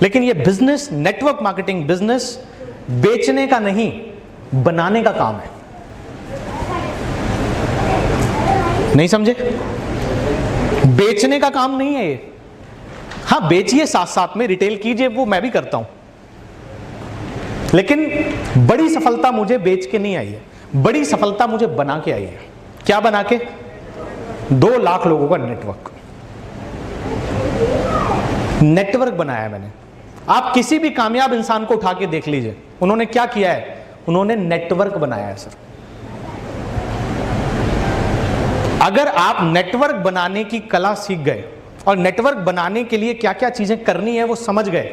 लेकिन ये business, network marketing business बेचने का नहीं, बनाने का काम है। नहीं समझे? बेचने का काम नहीं है ये। हाँ बेचिए, साथ साथ में रिटेल कीजिए, वो मैं भी करता हूं, लेकिन बड़ी सफलता मुझे बेच के नहीं आई है, बड़ी सफलता मुझे बना के आई है। क्या बना के? 2 लाख लोगों का नेटवर्क बनाया है मैंने। आप किसी भी कामयाब इंसान को उठा के देख लीजिए, उन्होंने क्या किया है? उन्होंने नेटवर्क बनाया है सर। अगर आप नेटवर्क बनाने की कला सीख गए और नेटवर्क बनाने के लिए क्या क्या चीजें करनी है वो समझ गए,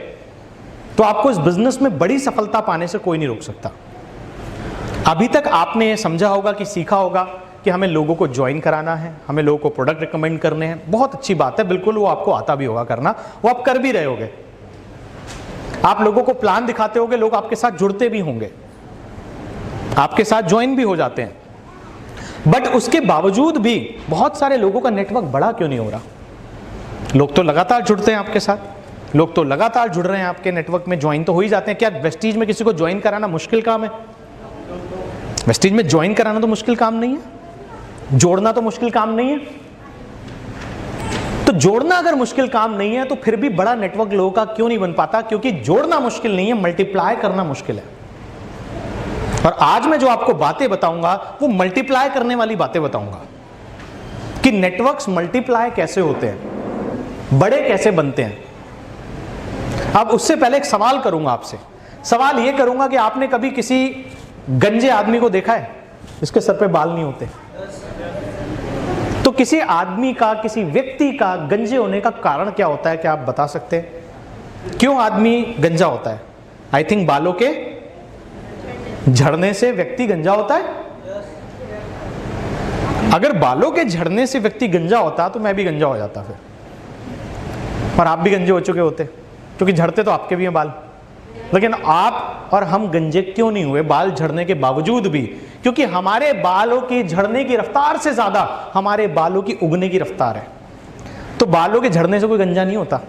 तो आपको इस बिजनेस में बड़ी सफलता पाने से कोई नहीं रोक सकता। अभी तक आपने ये समझा होगा कि सीखा होगा कि हमें लोगों को ज्वाइन कराना है, हमें लोगों को प्रोडक्ट रिकमेंड करने हैं। बहुत अच्छी बात है, बिल्कुल वो आपको आता भी होगा करना, वो आप कर भी रहे होगे। आप लोगों को प्लान दिखाते होगे, लोग आपके साथ जुड़ते भी होंगे, आपके साथ ज्वाइन भी हो जाते हैं। बट उसके बावजूद भी बहुत सारे लोगों का नेटवर्क बड़ा क्यों नहीं हो रहा? लोग तो लगातार जुड़ते हैं आपके साथ, लोग तो लगातार जुड़ रहे हैं आपके नेटवर्क में, ज्वाइन तो हो ही जाते हैं। क्या वेस्टीज में किसी को ज्वाइन कराना मुश्किल काम है? वेस्टीज में ज्वाइन कराना तो मुश्किल काम नहीं है, जोड़ना तो मुश्किल काम नहीं है। तो जोड़ना अगर मुश्किल काम नहीं है तो फिर भी बड़ा नेटवर्क लोगों का क्यों नहीं बन पाता? क्योंकि जोड़ना मुश्किल नहीं है, मल्टीप्लाई करना मुश्किल है। और आज मैं जो आपको बातें बताऊंगा वो मल्टीप्लाई करने वाली बातें बताऊंगा कि नेटवर्क्स मल्टीप्लाई कैसे होते हैं, बड़े कैसे बनते हैं। अब उससे पहले एक सवाल करूंगा आपसे। सवाल यह करूंगा कि आपने कभी किसी गंजे आदमी को देखा है जिसके सर पे बाल नहीं होते? तो किसी आदमी का, किसी व्यक्ति का गंजे होने का कारण क्या होता है? क्या आप बता सकते हैं क्यों आदमी गंजा होता है? आई थिंक बालों के झड़ने से व्यक्ति गंजा होता है। अगर बालों के झड़ने से व्यक्ति गंजा होता तो मैं भी गंजा हो जाता फिर, और आप भी गंजे हो चुके होते, क्योंकि झड़ते तो आपके भी हैं बाल। लेकिन आप और हम गंजे क्यों नहीं हुए बाल झड़ने के बावजूद भी? क्योंकि हमारे बालों की झड़ने की रफ्तार से ज्यादा हमारे बालों की उगने की रफ्तार है। तो बालों के झड़ने से कोई गंजा नहीं होता,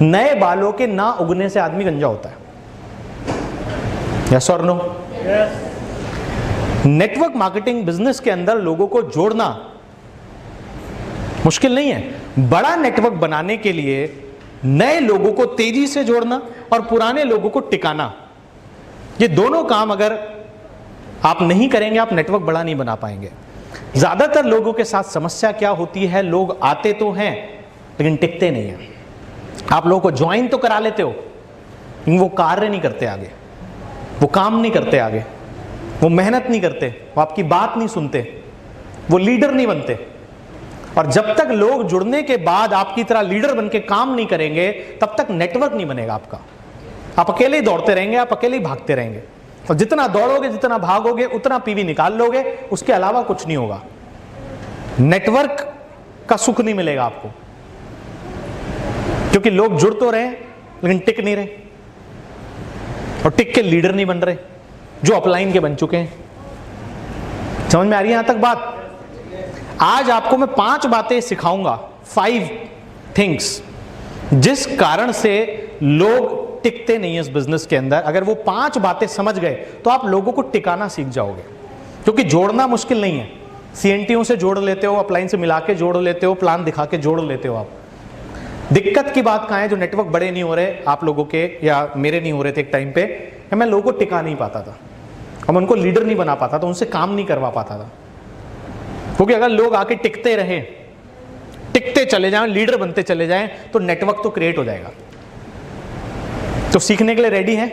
नए बालों के ना उगने से आदमी गंजा होता है। यस और नो? नेटवर्क मार्केटिंग बिजनेस के अंदर लोगों को जोड़ना मुश्किल नहीं है। बड़ा नेटवर्क बनाने के लिए नए लोगों को तेजी से जोड़ना और पुराने लोगों को टिकाना, ये दोनों काम अगर आप नहीं करेंगे आप नेटवर्क बड़ा नहीं बना पाएंगे। ज्यादातर लोगों के साथ समस्या क्या होती है? लोग आते तो हैं लेकिन टिकते नहीं हैं। आप लोगों को ज्वाइन तो करा लेते हो लेकिन वो कार्य नहीं करते आगे, वो काम नहीं करते आगे, वो मेहनत नहीं करते, वो आपकी बात नहीं सुनते, वो लीडर नहीं बनते। और जब तक लोग जुड़ने के बाद आपकी तरह लीडर बन के काम नहीं करेंगे तब तक नेटवर्क नहीं बनेगा आपका। आप अकेले ही दौड़ते रहेंगे, आप अकेले ही भागते रहेंगे, और जितना दौड़ोगे, जितना भागोगे, उतना पीवी निकाल लोगे, उसके अलावा कुछ नहीं होगा। नेटवर्क का सुख नहीं मिलेगा आपको, क्योंकि लोग जुड़ तो रहे लेकिन टिक नहीं रहे, और टिक के लीडर नहीं बन रहे जो अपलाइन के बन चुके हैं। समझ में आ रही है यहां तक बात? आज आपको मैं 5 बातें सिखाऊंगा, 5 थिंग्स जिस कारण से लोग टिकते नहीं है इस बिजनेस के अंदर। अगर वो 5 बातें समझ गए तो आप लोगों को टिकाना सीख जाओगे, क्योंकि जोड़ना मुश्किल नहीं है। सीएनटीओ से जोड़ लेते हो, अपलाइन से मिला के जोड़ लेते हो, प्लान दिखा के जोड़ लेते हो आप। दिक्कत की बात कहां है? जो नेटवर्क बड़े नहीं हो रहे आप लोगों के, या मेरे नहीं हो रहे थे एक टाइम पे, मैं लोगों को टिका नहीं पाता था, हम उनको लीडर नहीं बना पाता था, उनसे काम नहीं करवा पाता था। क्योंकि अगर लोग आके टिकते रहें, टिकते चले जाएं, लीडर बनते चले जाएं, तो नेटवर्क तो क्रिएट हो जाएगा। तो सीखने के लिए रेडी हैं?